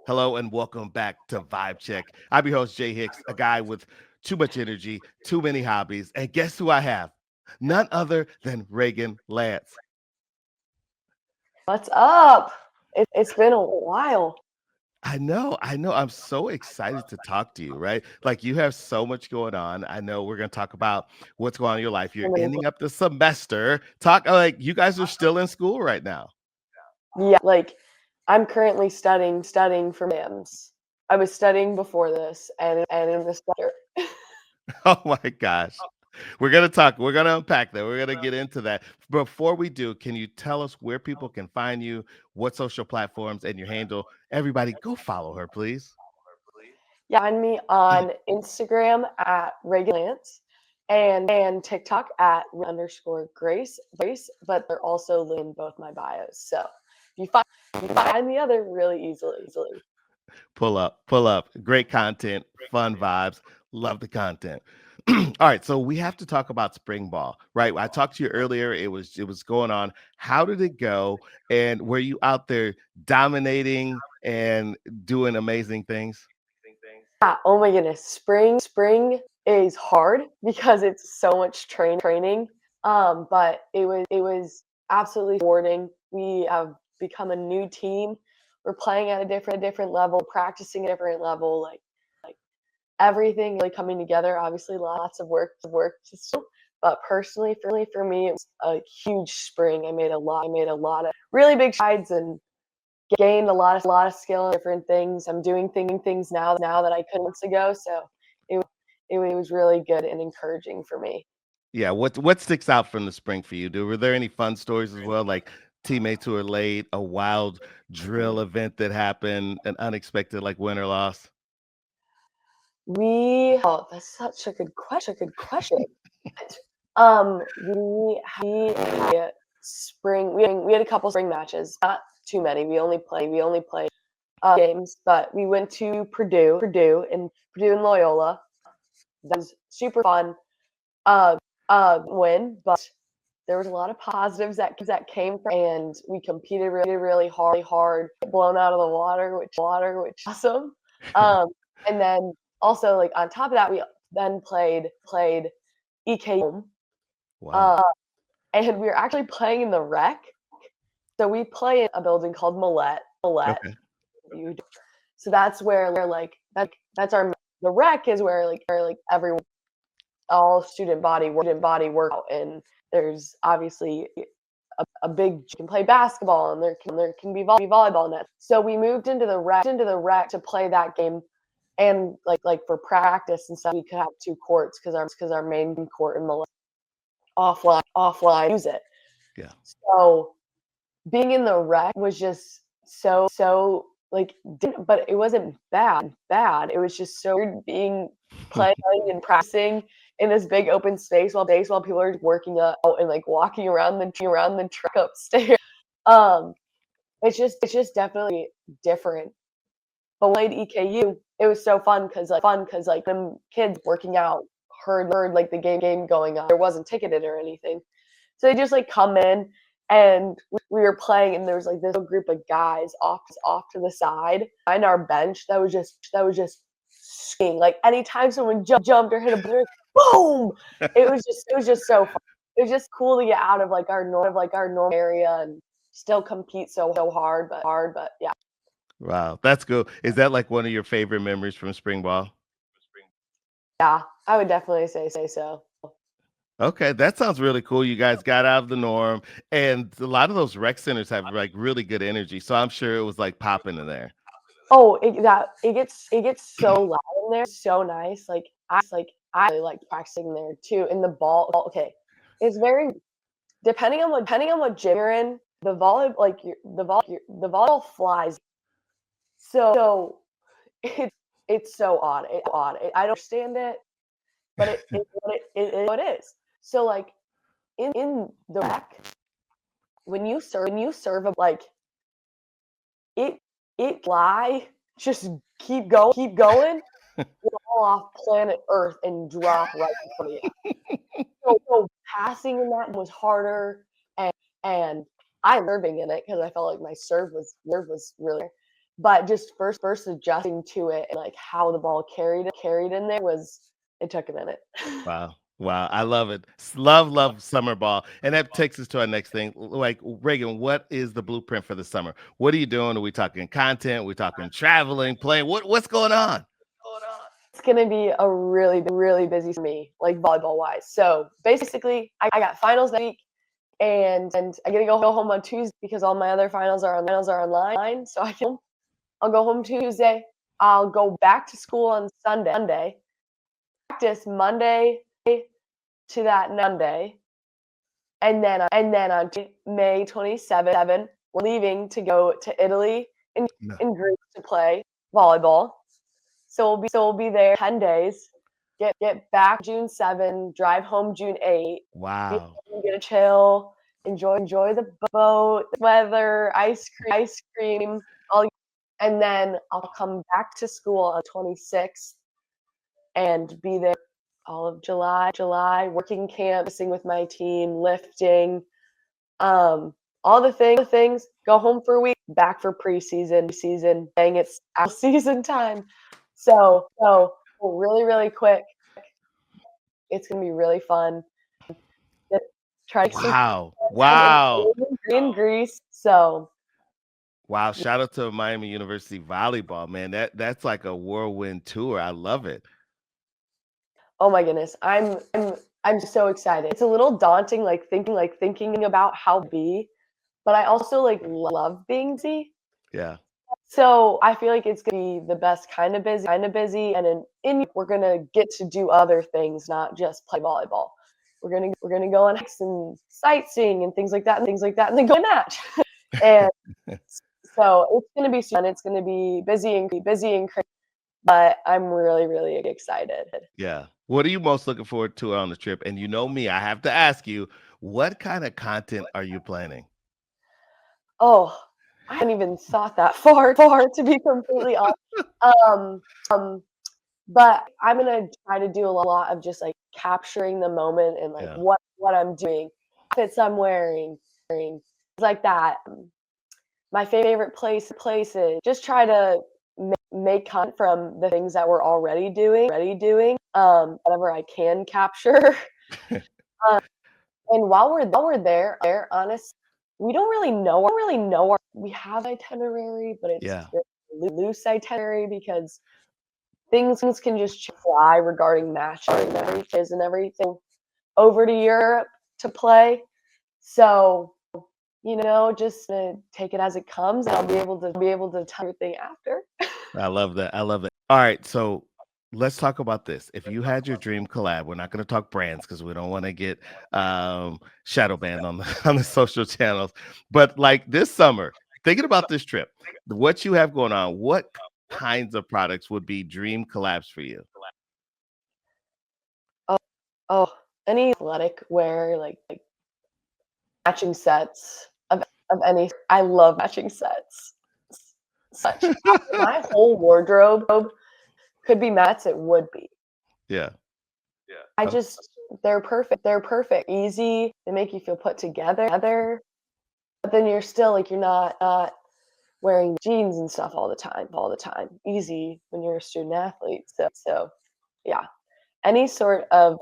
Hello and welcome back to Vibe Check. I'm your host, Jay Hicks, a guy with too much energy, too many hobbies. And guess who I have? None other than Raegan Lantz. What's up? It's been a while. I know. I'm so excited to talk to you, right? Like you have so much going on. I know we're going to talk about what's going on in your life. You're ending up the semester. Talk like you guys are still in school right now. Yeah, like I'm currently studying for MIMS. I was studying before this, and in this semester. Oh my gosh. We're going to talk. We're going to unpack that. We're going to get into that. Before we do, can you tell us where people can find you, what social platforms, and your handle? Everybody, go follow her, please. Yeah, find me on Instagram at Raegan Lantz and TikTok at underscore Grace, but they're also linked in both my bios. So you find the other really easily. Pull up. Great content, fun vibes. Love the content. All right, so we have to talk about spring ball, right? I talked to you earlier. It was going on. How did it go? And were you out there dominating and doing amazing things? Yeah, oh my goodness. Spring is hard because it's so much training. But it was absolutely rewarding. We have become a new team. We're playing at a different level, practicing at a different level, like everything really coming together. Obviously lots of work to still, but personally for me it was a huge spring. I made a lot of really big strides and gained a lot of skill in different things. I'm doing things now that I couldn't months ago. So it it was really good and encouraging for me. Yeah, what sticks out from the spring for you? Were there any fun stories as well, like teammates who are late, a wild drill event that happened, an unexpected like win or loss? That's such a good question. We had a spring. We had a couple spring matches, not too many. We only played games, but we went to Purdue and Loyola. That was super fun. Win, but there was a lot of positives that came from, and we competed really hard, blown out of the water, which was awesome. Um, and then also like on top of that, we then played EK, Wow. uh, and we were actually playing in the rec. So we play in a building called Millette. Okay. So that's where that's our the rec is where everyone all student body work out, and there's obviously a big you can play basketball, and there can be volleyball nets. So we moved into the rec to play that game, and like for practice and stuff we could have two courts because our main court in the offline use it. Yeah. So being in the rec was just so like but it wasn't bad. It was just so weird being playing and practicing in this big open space while people are working out and like walking around the track upstairs. Um, it's just definitely different. But when I played EKU, it was so fun because them kids working out heard like the game going on. There wasn't ticketed or anything. So they just like come in, and we were playing, and there was like this little group of guys off to the side behind our bench that was just screaming. Like anytime someone jumped or hit a blue, boom! It was just so fun. It was just cool to get out of like our normal area and still compete so hard, but yeah. Wow, that's cool. Is that like one of your favorite memories from spring ball? Yeah, I would definitely say so. Okay, that sounds really cool. You guys got out of the norm, and a lot of those rec centers have like really good energy. So I'm sure it was like popping in there. Oh, it gets so loud in there, so nice. I really like practicing there too. In the okay, it's very depending on what gym you're in. The volley like the volleyball flies. So it's so odd. I don't understand it, but it is. So like in the rec, when you serve a like it it fly, just keep going, fall off planet Earth and drop right in front of you. So passing in that was harder, and and I serving in it because I felt like my serve was really. but just first adjusting to it and like how the ball carried in there it took a minute. Wow. Wow. I love it. Love summer ball. And that takes us to our next thing. Like, Raegan, what is the blueprint for the summer? What are you doing? Are we talking content? Are we talking traveling, playing? What's going on? It's gonna be a really busy for me, like volleyball wise. So basically, I got finals next week, and I get to go home on Tuesday because all my other finals are online. So I'll go home Tuesday. I'll go back to school on Sunday. Practice Monday to that Monday, and then on May 27th, we're leaving to go to Italy in Greece to play volleyball. So we'll be there 10 days. Get back June 7th, drive home June 8th. Wow. Get a chill, enjoy the boat, weather, ice cream, and then I'll come back to school on 26th and be there all of July, working camp, missing with my team, lifting, all the things, go home for a week, back for preseason, dang, it's out season time. So really quick, it's going to be really fun. Try Wow. Wow. in Greece. So Wow. Shout out to Miami University volleyball, man. That's like a whirlwind tour. I love it. oh my goodness, I'm so excited. It's a little daunting, like thinking about how to be, but I also like love being busy. Yeah. So I feel like it's gonna be the best kind of busy, and in we're gonna get to do other things, not just play volleyball. We're gonna go on hikes and sightseeing and things like that, and then go to a match. And so it's gonna be fun. It's gonna be busy and crazy, but I'm really excited. Yeah. What are you most looking forward to on the trip? And you know me, I have to ask you, what kind of content are you planning? Oh, I haven't even thought that far to be completely honest. Um, um, but I'm gonna try to do a lot of just like capturing the moment and like Yeah. what I'm doing, outfits I'm wearing, things like that. My favorite places. Just try to make content from the things that we're already doing. Whatever I can capture. And while we're there, honestly, we don't really know we have itinerary, but it's Yeah. very loose itinerary because things can just fly regarding matches and everything over to Europe to play. So, just take it as it comes, and I'll be able to tell everything after. I love that. I love it. All right. So let's talk about this. If you had your dream collab, we're not going to talk brands because we don't want to get shadow banned on the on the social channels. But like this summer, thinking about this trip, what you have going on, what kinds of products would be dream collabs for you? Oh, any athletic wear, like matching sets of any. I love matching sets. Such my whole wardrobe could be mats. It would be. Yeah. I Oh, just they're perfect. They're perfect. Easy. They make you feel put together. But then you're still like you're not wearing jeans and stuff all the time. Easy when you're a student athlete. So yeah. Any sort of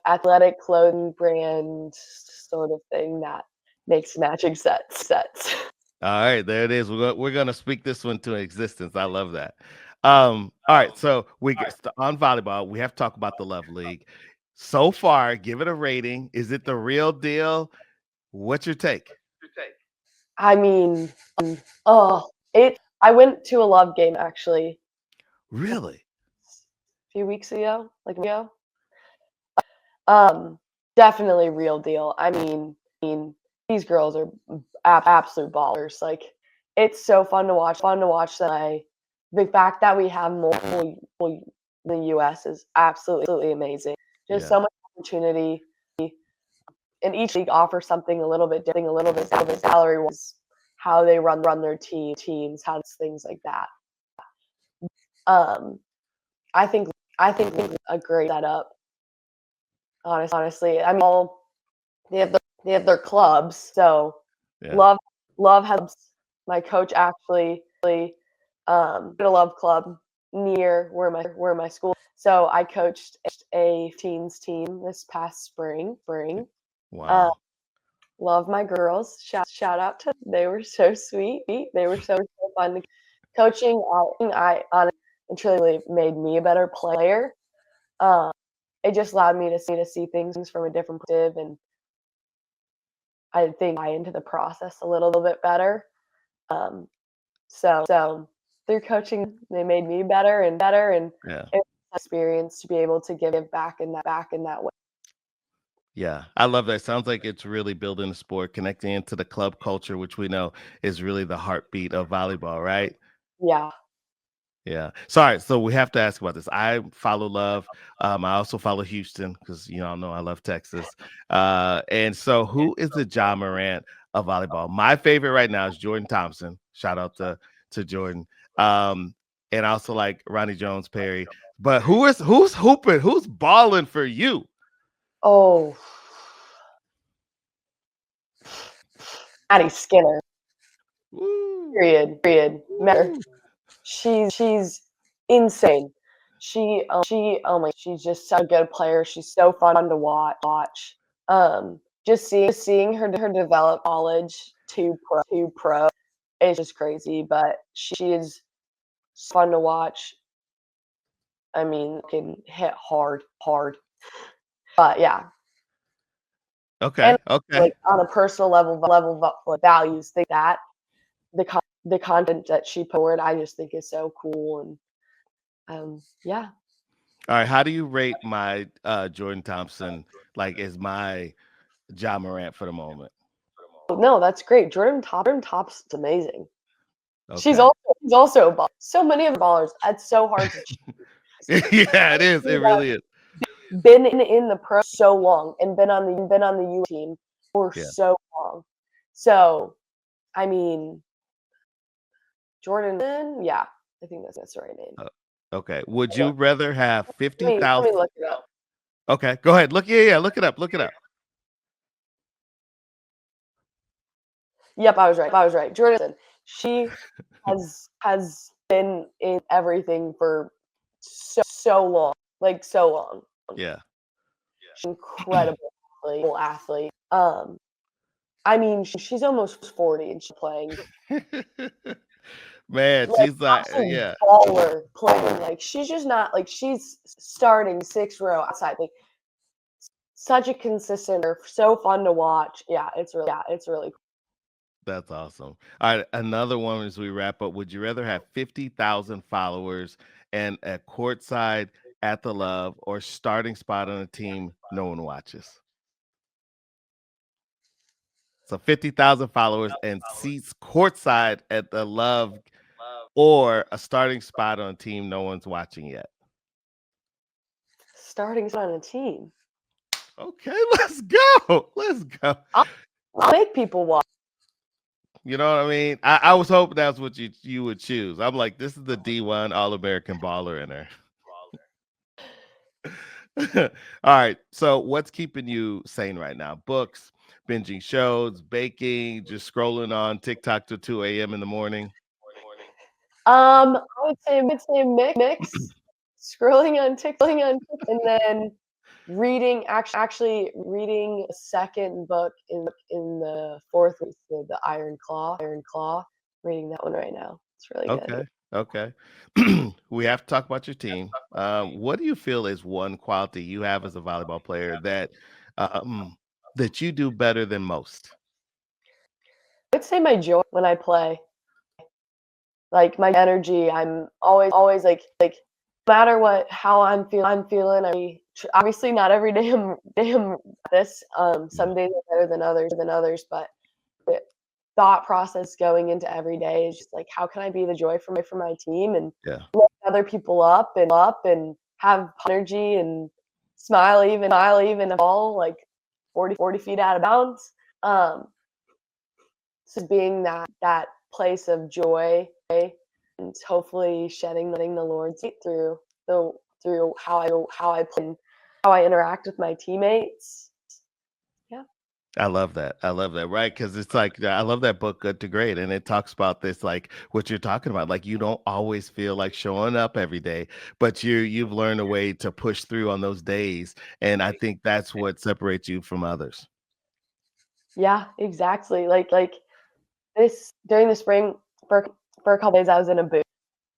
athletic clothing brand sort of thing that makes matching sets. all right, there it is. We're gonna speak this one to existence. I love that. All right, so on volleyball. We have to talk about the Love League. So far, give it a rating. Is it the real deal? What's your take? I mean, oh, I went to a love game actually Really? a few weeks ago, like a week ago. Um, Definitely real deal. I mean, these girls are absolute ballers. Like, it's so fun to watch. Them play. The fact that we have multiple people in the U.S. is absolutely amazing. Just Yeah. so much opportunity, and each league offers something a little bit different, a little bit salary wise, how they run their teams, how things like that. Um, I think a great setup. Honestly, I mean, they have their clubs. So Yeah. love has my coach actually At a love club near where my school. So I coached a teens team this past spring. Wow. Love my girls. Shout out to them. They were so sweet. They were so fun. Coaching, I honestly and truly made me a better player. It just allowed me to see things from a different perspective, and I think I into the process a little bit better. So through coaching, they made me better, and Yeah. it was an experience to be able to give back in that way. Yeah, I love that. Sounds like it's really building the sport, connecting into the club culture, which we know is really the heartbeat of volleyball, right? Yeah. Yeah. Sorry. So we have to ask about this. I follow Love. I also follow Houston because you all know I love Texas. And so who is the John Morant of volleyball? My favorite right now is Jordan Thompson. Shout out to Jordan. And I also like Ronnie Jones Perry. But who's hooping? Who's balling for you? Oh, Addie Skinner. Woo, Period. woo. She's insane. Oh my, she's just such a good player. She's so fun to watch. Just seeing her develop college to pro is just crazy. But she is fun to watch. I mean, can hit hard. But yeah, and Okay. Okay. like on a personal level, like, values think that the content that she put forward, I just think is so cool. And yeah. All right. How do you rate my Jordan Thompson? Like, is my John Morant for the moment? No, that's great. Jordan Top's amazing. She's Okay. also she's also a baller. So many of the ballers. It's so hard to choose. Yeah, it is. It really is. Been in the pro so long and been on the U team for Yeah. so long. So I mean, Jordan, yeah, I think that's the right name. Uh, okay. Would you rather have Let 50,000? me look it up. Okay. Go ahead. Look. Yeah. Look it up. Look it up. Yep, I was right. Jordan, she has been in everything for so long, like so long. Yeah. She's incredible athlete. I mean, she's almost 40 and she's playing Man, like she's like, absolute yeah, baller playing. Like she's just not like she's starting 6th row outside. Like such a consistent, so fun to watch. Yeah, it's really cool. that's awesome. All right. Another one as we wrap up. Would you rather have 50,000 followers and a courtside at the Love or starting spot on a team no one watches? So 50,000 followers and seats courtside at the Love or a starting spot on a team no one's watching yet. Starting on a team. Okay, let's go. Let's go. I'll, I'll make people watch. You know what I mean? I was hoping that's what you would choose. I'm like, this is the D1 All American baller in her. All right. So what's keeping you sane right now? Books, binging shows, baking, just scrolling on TikTok till 2 a.m. in the morning. I would say mix. Scrolling on TikTok and then actually reading a second book in the fourth week, the Iron Claw. Reading that one right now. It's really good. Okay. Okay. We have to talk about your team. What do you feel is one quality you have as a volleyball player um, that you do better than most? I would say my joy when I play, like my energy. I'm always like no matter how I'm feeling. Obviously not every day I'm this. Yeah. Some days are better than others, but the thought process going into every day is just like how can I be the joy for my team and Yeah. lift other people up and have energy and smile even if all like 40 feet out of bounds. Um, so being that place of joy and hopefully shedding the Lord's light the through how I play and how I interact with my teammates. Yeah. I love that. I love that. Right. Cause it's like, I love that book, Good to Great. And it talks about this, like what you're talking about. Like you don't always feel like showing up every day, but you've learned a way to push through on those days. And I think that's what separates you from others. Yeah, exactly. Like this during the spring for a couple days I was in a booth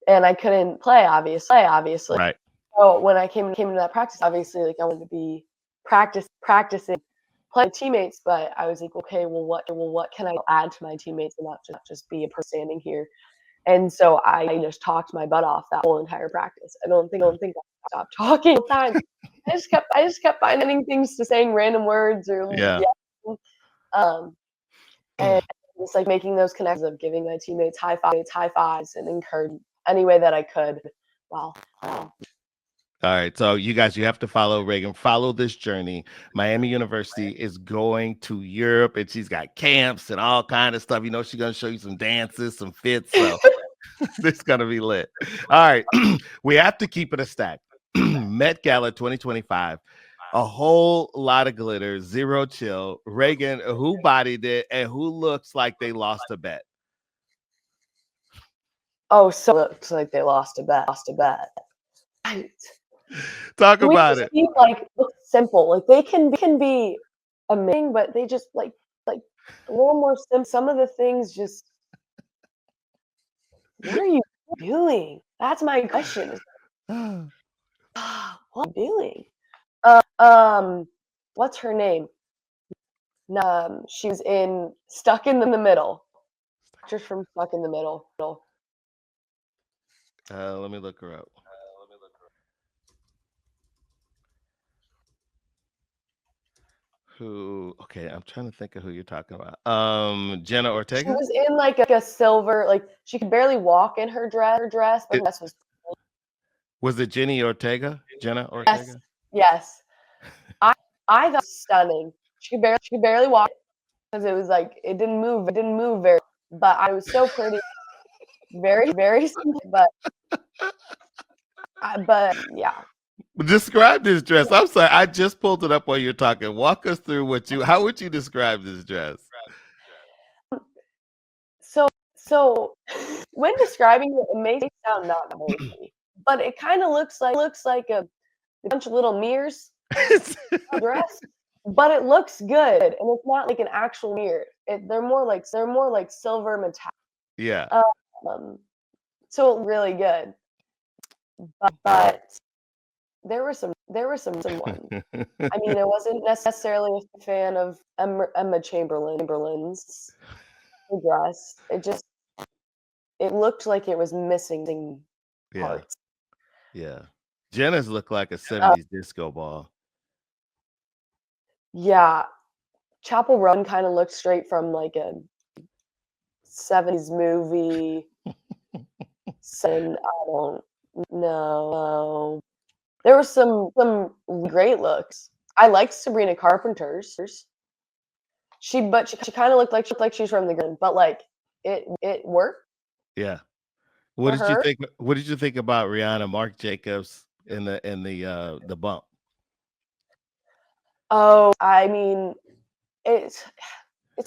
and I couldn't play obviously. Right. So when I came into that practice, obviously like I wanted to be practicing play with teammates, but I was like, okay, well what can I add to my teammates and not just be a person standing here. And so I just talked my butt off that whole entire practice. I don't think I stopped talking the whole time. I just kept finding things to saying random words or Yeah. yeah. And just like making those connections of giving my teammates high fives and encouraging any way that I could. Wow. All right. So you guys, you have to follow Raegan. Follow this journey. Miami University is going to Europe and she's got camps and all kind of stuff. You know, she's gonna show you some dances, some fits. So this is gonna be lit. All right. We have to keep it a stack. Met Gala 2025. A whole lot of glitter, zero chill. Raegan, who bodied it and who looks like they lost a bet? Oh, so it looks like they lost a bet. Right. Talk We about just it. need like look simple. Like they can be amazing, but they just like a little more simple. Some of the things just what are you doing? That's my question. What are you doing? What's her name? She was in Stuck in the Middle. Just from Stuck in the Middle. Let me look her up. Who? Okay, I'm trying to think of who you're talking about. Jenna She Ortega? was in like a silver, like she could barely walk in her dress, but her dress was Was it Jenny Ortega? Jenna yes, Ortega? yes. I I thought it was stunning. She could barely walk because it was like it didn't move very. But I was so pretty, very simple. But yeah. Describe this dress. I'm sorry, I just pulled it up while you're talking. Walk us through how would you describe this dress? So when describing it, it may sound not noisy, but it kind of looks like a bunch of little mirrors dress, but it looks good, and it's not like an actual mirror. They're more like silver metallic. Yeah. Um, so really good, but there were some ones. I mean, I wasn't necessarily a fan of Emma Chamberlain's dress. It looked like it was missing Yeah. parts. Yeah. Jenna's looked like a Uh, 70s disco ball. yeah, Chapel Run kind of looked straight from like a 70s movie. And I don't know. There were some great looks. I liked Sabrina Carpenter's. She kind of looked like she's from the ground, but like it worked Yeah. for her. What did you think about Rihanna, Mark Jacobs in the bump? Oh, I mean, it's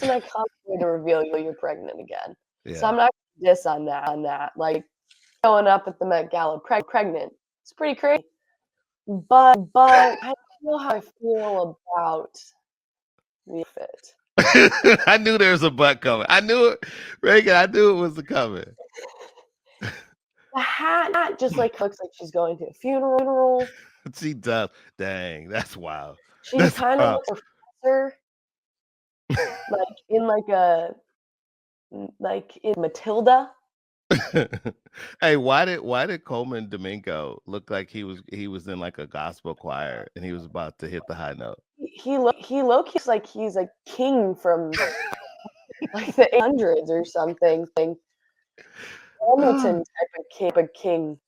an iconic way to reveal you're pregnant again. So Yeah. I'm not gonna diss on that. Like showing up at the Met Gala pregnant. It's pretty crazy. But I don't know how I feel about the fit. I knew there was a butt coming. I knew it, Raegan. I knew it was coming. The hat just like looks like she's going to a funeral. She does. Dang, that's wild. She That's kind of wild. looks like a professor, like in like in Matilda. Hey, why did Coleman Domingo look like he was in like a gospel choir and he was about to hit the high note? He looks like he's a king from like the 800s or something. Hamilton type of king.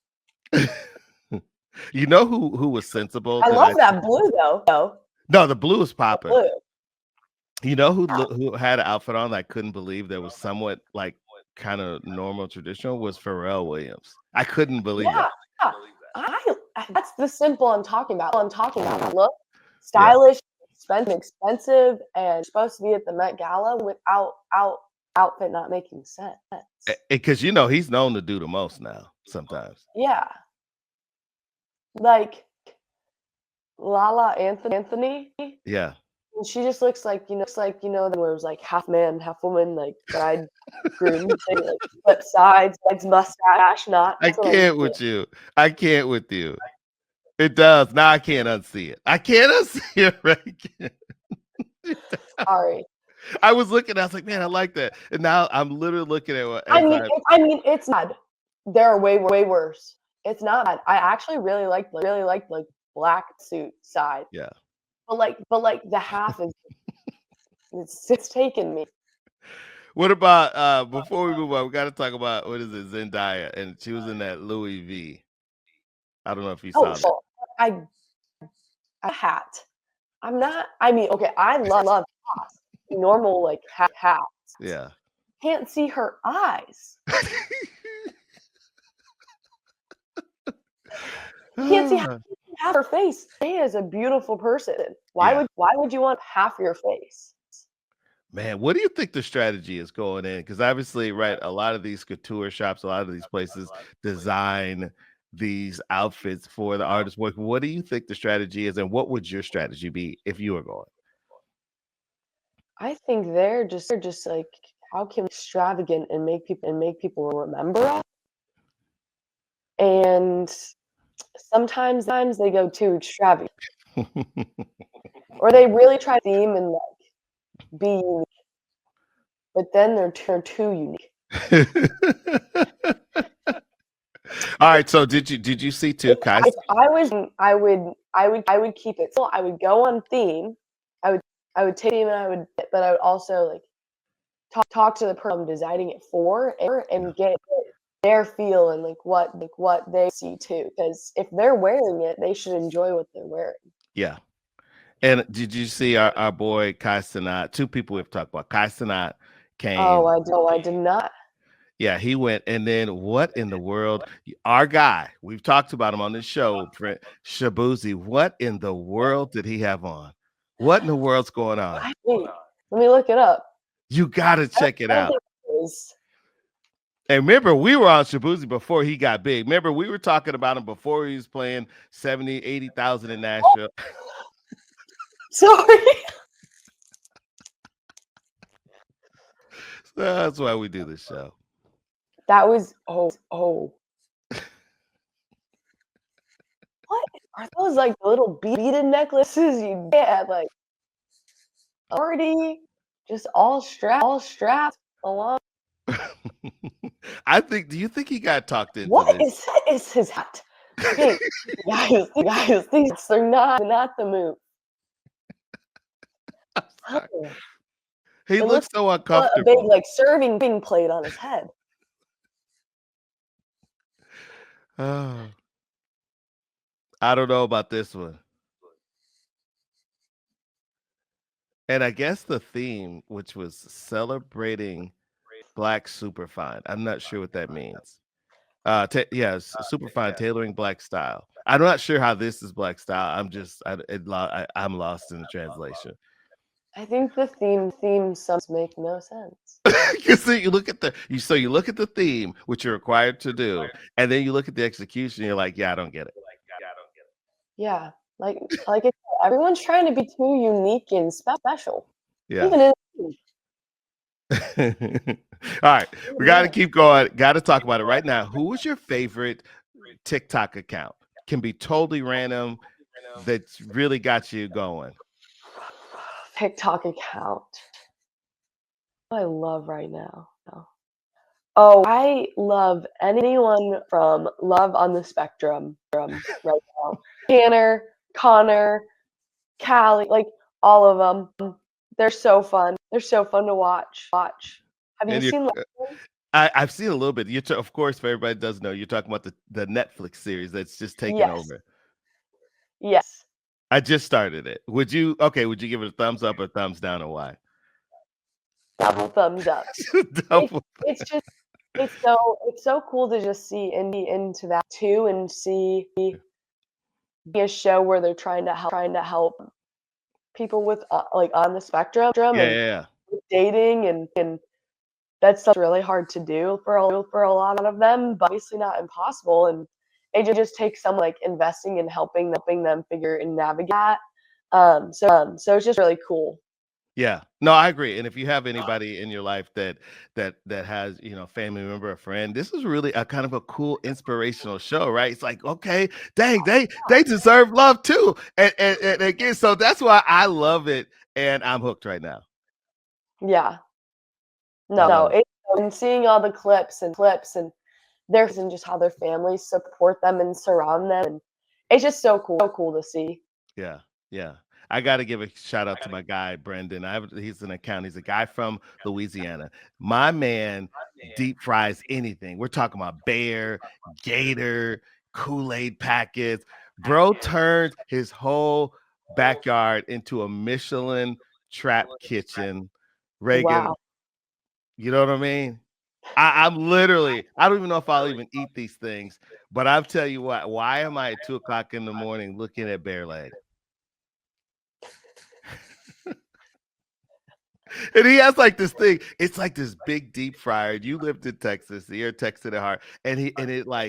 You know who was sensible I that love that blue though. no, the blue is The popping. blue. You know who had an outfit on that I couldn't believe that was somewhat like kind of normal traditional was Pharrell Williams. I couldn't believe Yeah. that. I that's the simple I'm talking about. Look, Yeah. stylish, expensive, and supposed to be at the Met Gala without outfit not making sense. Because he's known to do the most now sometimes. Yeah, like Lala Anthony. Yeah. And she just looks like where it was like half man, half woman, like bridegroom thing, like flip sides, legs, mustache, not. I can't with you. I can't with you. It does. Now I can't unsee it. I can't unsee it, right? Sorry. I was looking, I was like, man, I like that. And now I'm literally looking at what I mean, it's not. There are way worse. It's not bad. I actually really liked like black suit side. Yeah. But like the half is it's taken me. What about before we move on, we got to talk about what is it, Zendaya, and she was in that Louis V. I don't know if you saw that. A hat. I'm not. I mean, okay, I love hats. Normal like hats. Yeah. Can't see her eyes. You can't see half her face. She is a beautiful person. Why would you want half your face? Man, what do you think the strategy is going in? Because obviously, right, a lot of these couture shops, a lot of these places design these outfits for the artist work. What do you think the strategy is, and what would your strategy be if you were going? I think they're just like, how can we be extravagant and make people remember us? And sometimes they go too extravagant. Or they really try to theme and like be unique. But then they're too unique. All right, so did you see too, Kai? I would keep it. So I would go on theme. I would take theme, and I would also like talk to the person I'm designing it for, and get their feel and like what they see too. Because if they're wearing it, they should enjoy what they're wearing. Yeah. And did you see our boy Kai Cenat? Two people we've talked about. Kai Cenat came. Oh, I did not. Yeah, he went. And then what in the world? Our guy, we've talked about him on this show, Shabuzi. What in the world did he have on? What in the world's going on? Wait, let me look it up. You got to check it out. And remember, we were on Shabuzi before he got big. Remember, we were talking about him before he was playing 70, 80,000 in Nashville. Sorry. So that's why we do this show. That was What are those, like little beaded necklaces you get like already just all strapped along? Do you think he got talked into What this? is his hat? Hey, guys, these are not the move. Oh, He looks so uncomfortable. A big like serving plate on his head. I don't know about this one. And I guess the theme, which was celebrating Black Superfine. I'm not sure what that means. Superfine tailoring Black style. I'm not sure how this is Black style. I'm lost in the translation. I think the theme sums make no sense. Because you look at the theme, which you're required to do, and then you look at the execution. You're like, yeah, I don't get it. Yeah, like everyone's trying to be too unique and special. Yeah. Even in All right, we got to keep going. Got to talk about it right now. Who was your favorite TikTok account? Can be totally random. That's really got you going. TikTok account. I love right now. Oh, I love anyone from Love on the Spectrum right now. Tanner, Connor, Callie, like all of them. They're so fun. They're so fun to watch. Have you seen? I've seen a little bit. Of course, if everybody does know, you're talking about the Netflix series that's just taken over. Yes. I just started it. Would you give it a thumbs up or thumbs down, or why? Double thumbs up. It's so cool to just see into that too, and see a show where they're trying to help people with like on the spectrum Yeah, and yeah, dating and that stuff's really hard to do for a lot of them, but obviously not impossible. And it just takes some like investing and helping them figure and navigate that. So it's just really cool. yeah. No, I agree. And if you have anybody in your life that has, family member or friend, this is really a kind of a cool inspirational show, right? It's like, okay, dang, they deserve love too. And again, so that's why I love it and I'm hooked right now. Yeah. I No, love it. and seeing all the clips and their and just how their families support them and surround them, and it's just so cool to see. Yeah, yeah. I got to give a shout out to my guy Brendan. He's an accountant. He's a guy from Louisiana. My man deep fries anything. We're talking about bear, gator, Kool-Aid packets. Bro turns his whole backyard into a Michelin trap kitchen. Raegan, Wow. you know what I mean? I'm literally, I don't even know if I'll even eat these things, but I'll tell you what, why am I at 2 o'clock in the morning looking at bear leg? And he has like this thing. It's like this big deep fryer. You lived in Texas. You're Texan at heart.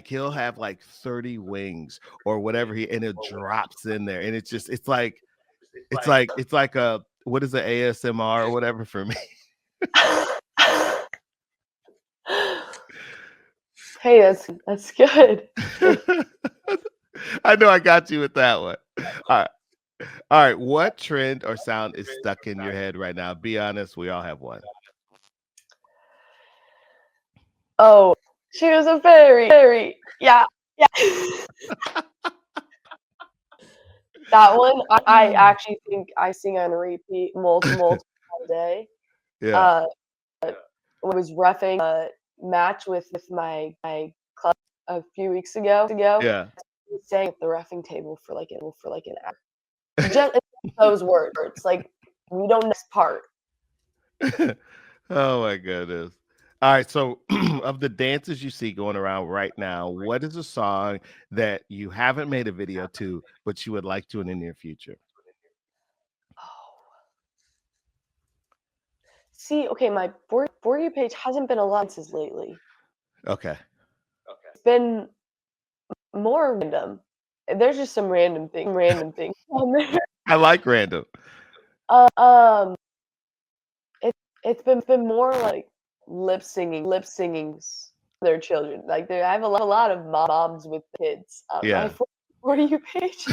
He'll have like 30 wings or whatever and it drops in there. And it's like a what is it, ASMR or whatever for me. Hey, that's good. I know I got you with that one. All right. All right. What trend or sound is stuck in your head right now? Be honest, we all have one. Oh, she was a fairy. Yeah, yeah. That one, I actually think I sing on repeat multiple a day. Yeah. Uh, I was roughing a match with my club a few weeks ago. Yeah. We sang at the roughing table for like an hour. Just those words, like we don't know this part. Oh my goodness. All right, so of the dances you see going around right now, what is a song that you haven't made a video to, but you would like to in the near future? Oh. See, okay, my For You page hasn't been a lot since lately. Okay. It's been more random. There's just some random things on there. I like random. Um, it's been more like lip singing their children. Like I have a lot of moms with kids on my Yeah. For You page.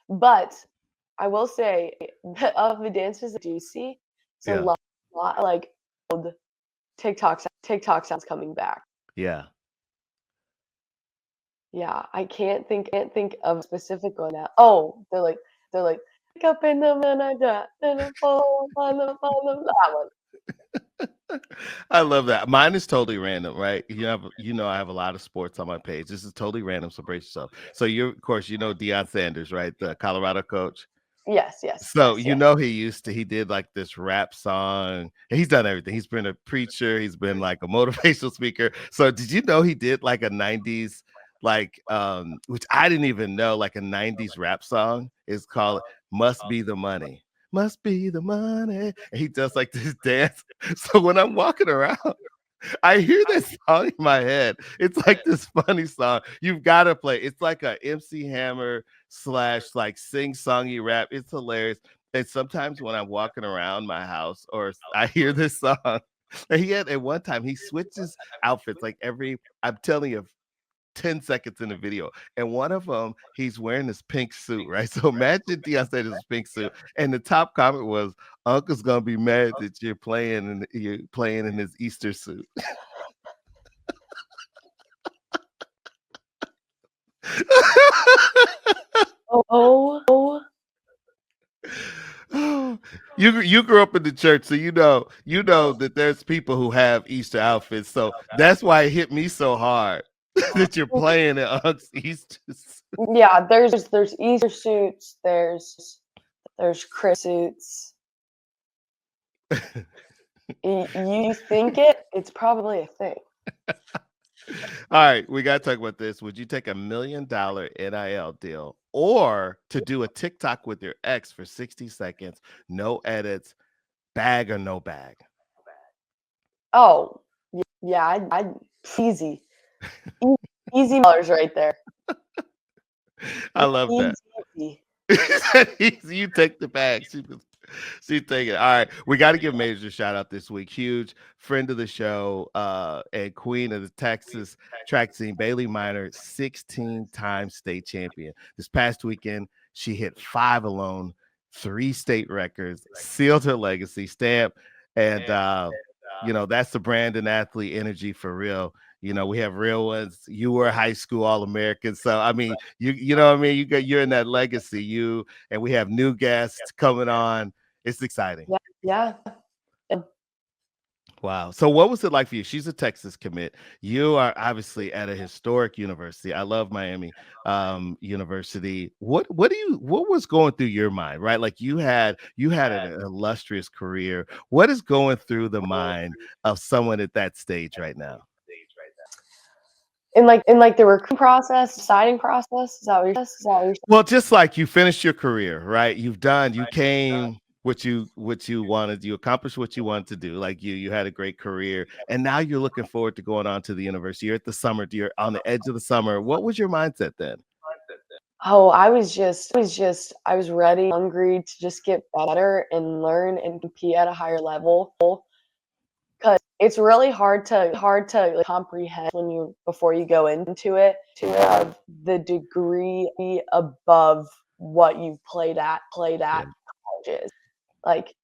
But I will say that of the dances that you see, it's a Yeah. lot like old TikTok sounds coming back. Yeah. Yeah, I can't think of a specific one now. Oh, they're like wake up in the morning and I fall on that one. I love that. Mine is totally random, right? I have a lot of sports on my page. This is totally random, so brace yourself. So of course, Deion Sanders, right? The Colorado coach. Yes, yes, So yes, yes. he did like this rap song. He's done everything. He's been a preacher, he's been like a motivational speaker. So did you know he did like a 90s which I didn't even know, like a 90s rap song is called Must Be the Money. Must be the money. And he does like this dance. So when I'm walking around, I hear this song in my head. It's like this funny song. You've got to play. It's like a MC Hammer slash like sing songy rap. It's hilarious. And sometimes when I'm walking around my house or I hear this song, and he had at one time he switches outfits like I'm telling you, 10 seconds in the video. And one of them, he's wearing this pink suit, right? So imagine Deion said this pink suit. And the top comment was, Uncle's gonna be mad that you're playing in his Easter suit. Oh, You grew up in the church, so you know that there's people who have Easter outfits. So that's why it hit me so hard that you're playing at Unc's Easter. yeah. There's Easter suits. There's Chris suits. You think it's probably a thing. All right, we got to talk about this. Would you take $1 million NIL deal or to do a TikTok with your ex for 60 seconds, no edits, bag or no bag? Oh, yeah, I'd easy. Easy dollars right there. I love that. Easy. You take the bag. She's taking it. All right. We got to give Major a shout out this week. Huge friend of the show, and queen of the Texas track scene, Bailey Minor, 16-time state champion. This past weekend, she hit 5 alone, 3 state records, sealed her legacy stamp. And that's the Brand&Athlete energy for real. We have real ones. You were a high school All-American. So I mean, you know what I mean? You're in that legacy. And we have new guests coming on. It's exciting. Yeah. Wow. So what was it like for you? She's a Texas commit. You are obviously at a historic university. I love Miami University. What was going through your mind, right? Like you had an illustrious career. What is going through the mind of someone at that stage right now? In like the recruiting process, deciding process, is that what you're saying? Well, just like you finished your career, right? You came what you wanted, you accomplished what you wanted to do. Like you had a great career, and now you're looking forward to going on to the university. You're at the summer, you're on the edge of the summer. What was your mindset then? Oh, I was ready, hungry to just get better and learn and compete at a higher level. Because it's really hard to like, comprehend before you go into it to have the degree above what you played at Yeah. colleges. Like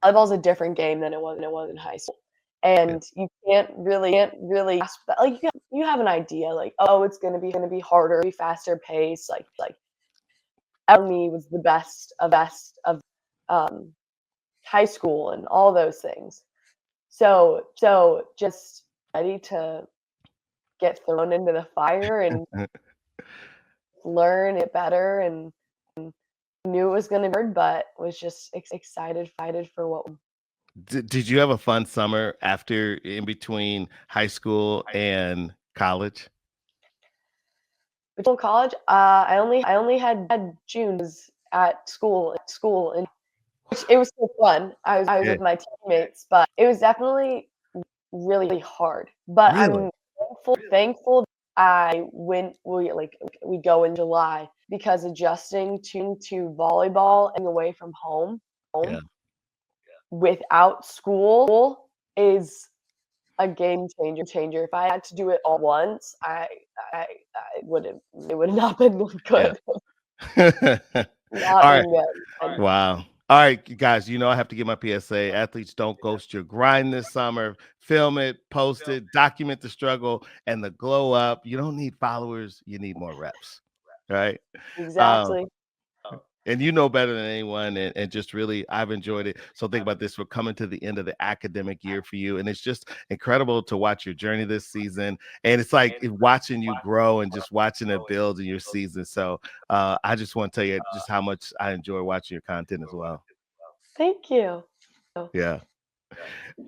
volleyball's a different game than it was in high school. And you can't really grasp that. Like you have an idea, like, oh, it's gonna be harder, be faster pace. Like me was the best of um, high school and all those things. So just ready to get thrown into the fire and learn it better, and knew it was gonna be hard, but was just excited for what. Did you have a fun summer after in between high school and college? Between college, I only had Junes at school, and it was so fun. I was Yeah. with my teammates, but it was definitely really hard. But Really? I'm thankful I went. We go in July because adjusting to volleyball and away from home Yeah. without school is a game changer. If I had to do it all once, I it would have not been Yeah. good. All Not right. been good. Wow. All right, guys, I have to get my PSA. Athletes, don't ghost your grind this summer. Film it, post it, document the struggle and the glow up. You don't need followers, you need more reps. Right? Um, Exactly. and you know better than anyone, and just really I've enjoyed it. So think about this, we're coming to the end of the academic year for you, and it's just incredible to watch your journey this season, and it's like watching you grow and just watching it build in your season. So I just want to tell you just how much I enjoy watching your content as well. Thank you. Yeah.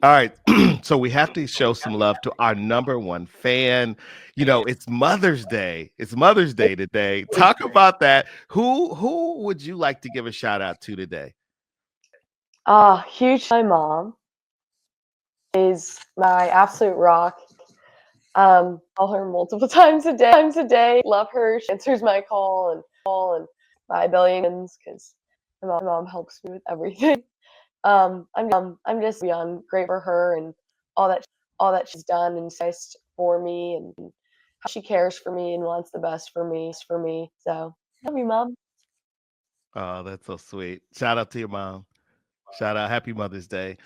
All right. So we have to show some love to our number one fan. It's Mother's Day. It's Mother's Day today. Talk about that. Who would you like to give a shout out to today? Huge. My mom is my absolute rock. Call her multiple times a day. Love her. She answers my call and my billions because my mom helps me with everything. I'm just beyond great for her and all that she's done and says for me, and how she cares for me and wants the best for me. So love you, mom. Oh, that's so sweet. Shout out to your mom. Shout out. Happy Mother's Day.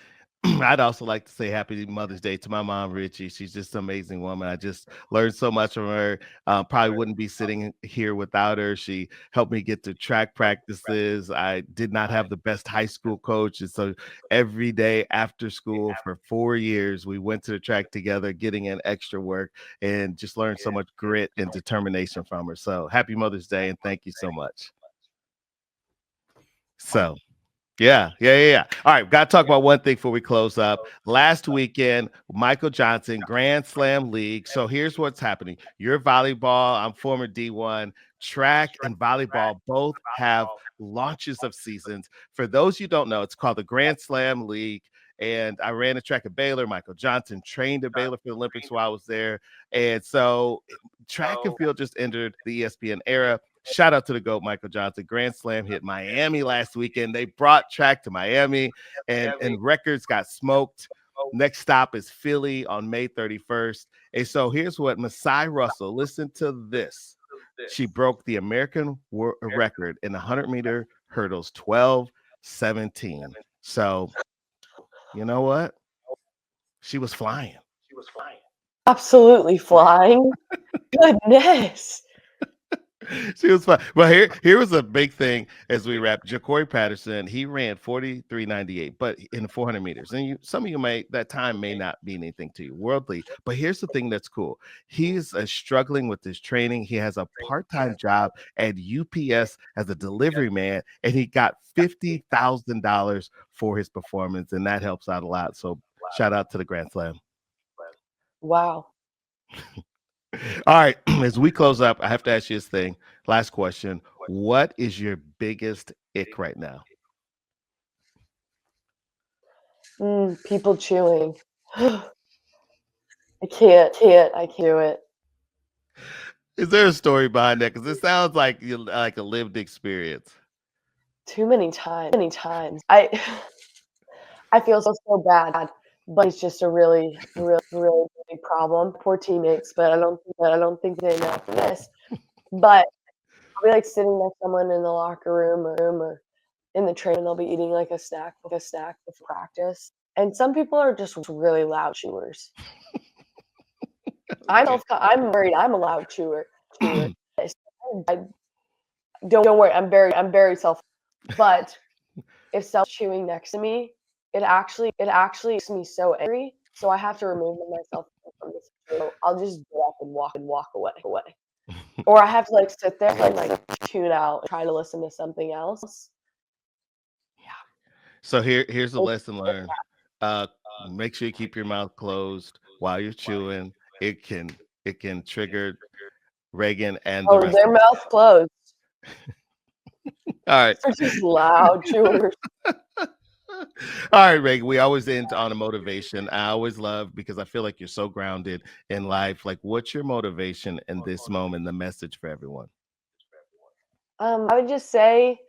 I'd also like to say happy Mother's Day to my mom, Richie. She's just an amazing woman. I just learned so much from her. Probably wouldn't be sitting here without her. She helped me get to track practices. I did not have the best high school coach. And so every day after school for 4 years, we went to the track together, getting in extra work and just learned so much grit and determination from her. So happy Mother's Day and thank you so much. So Yeah. All right, got to talk about one thing before we close up. Last weekend, Michael Johnson, Grand Slam League. So here's what's happening. You're volleyball, I'm former D1. Track and volleyball both have launches of seasons. For those you don't know, it's called the Grand Slam League. And I ran a track at Baylor. Michael Johnson trained at Baylor for the Olympics while I was there. And so track and field just entered the ESPN era. Shout out to the GOAT, Michael Johnson. Grand Slam hit Miami last weekend. They brought track to Miami, and records got smoked. Next stop is Philly on May 31st. And so here's what Masai Russell, listen to this. She broke the American record in the 100-meter hurdles, 12:17. So, you know what? She was flying. Absolutely flying. Goodness. She was fine. But here was a big thing as we wrap. Ja'Cory Patterson, he ran 43.98, but in the 400 meters. And some of you that time may not mean anything to you worldly. But here's the thing that's cool. He's struggling with his training. He has a part-time job at UPS as a delivery man, and he got $50,000 for his performance, and that helps out a lot. So shout out to the Grand Slam. Wow. All right, as we close up, I have to ask you this thing. Last question. What is your biggest ick right now? People chewing. I can't do it. Is there a story behind that? Because it sounds like like a lived experience. Too many times. I feel so bad, but it's just a really big problem. Poor teammates, but I don't think they know for this. But I'll be like sitting next to someone in the locker room or in the train, and they'll be eating like a snack with practice. And some people are just really loud chewers. I'm worried I'm a loud chewer. I, don't worry, I'm very self. But if someone's chewing next to me, it actually makes me so angry. So I have to remove myself from this. So I'll just get up and walk away. Or I have to like sit there and like tune out and try to listen to something else. So here's a lesson learned. Make sure you keep your mouth closed while you're chewing. It can trigger Raegan and the rest their of mouth closed. All right. They're just loud chewers. All right, Raegan. We always end on a motivation. I always love because I feel like you're so grounded in life. Like, what's your motivation in this moment? The message for everyone. I would just say,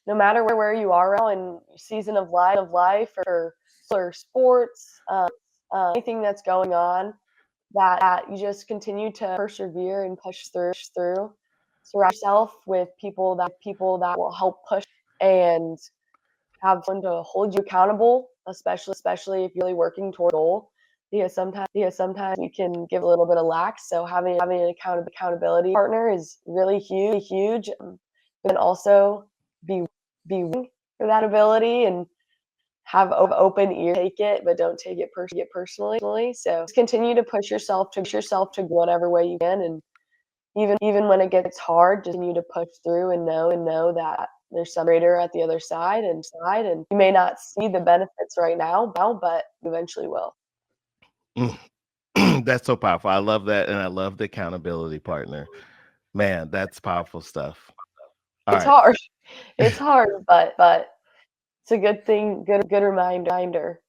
no matter where you are now in season of life or sports, anything that's going on, that you just continue to persevere and push through. Surround yourself with people that will help push and have someone to hold you accountable, especially if you're really working toward a goal. Because sometimes we can give a little bit of lax. So having an accountability partner is really huge. And also be willing for that ability and have open ear, take it, but don't take it personally. So just continue to push yourself to whatever way you can, and even when it gets hard, just continue to push through and know that there's some greater at the other side, and you may not see the benefits right now, but eventually will. That's so powerful. I love that, and I love the accountability partner. Man, that's powerful stuff. It's hard. It's hard, but it's a good thing. Good reminder.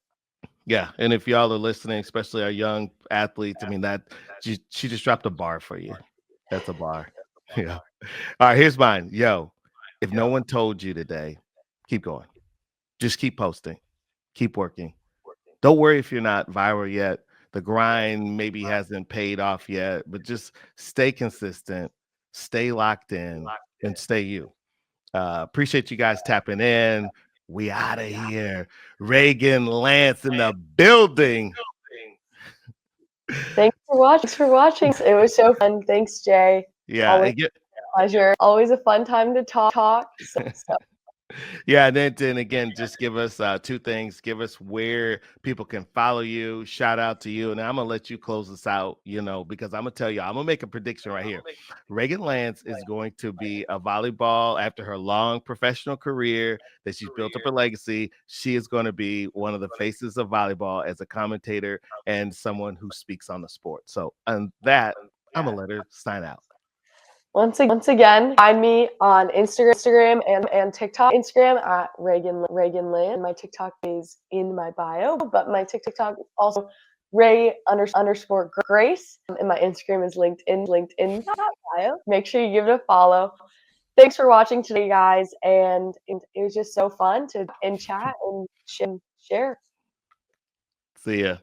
Yeah, and if y'all are listening, especially our young athletes, I mean she just dropped a bar for you. That's a bar. Yeah. All right, here's mine. Yo, if no one told you today, keep going. Just keep posting. Keep working. Don't worry if you're not viral yet. The grind maybe hasn't paid off yet, but just stay consistent, stay locked in, and stay you. Appreciate you guys tapping in. We out of here. Raegan Lantz in the building. Thanks for watching. It was so fun. Thanks, Jay. Yeah. Always a pleasure. Always a fun time to talk. So. Yeah, and then again, just give us two things. Give us where people can follow you, shout out to you, and I'm gonna let you close us out, because I'm gonna tell you, I'm gonna make a prediction right here. Raegan Lantz is going to be a volleyball after her long professional career that she's built up her legacy. She is going to be one of the faces of volleyball as a commentator and someone who speaks on the sport. So on that, I'm gonna let her sign out. Once again, find me on Instagram and TikTok. Instagram at Raegan Lantz. My TikTok is in my bio, but my TikTok is also Ray__ Grace, and my Instagram is linked in that bio. Make sure you give it a follow. Thanks for watching today, guys, and it was just so fun to chat and share. See ya.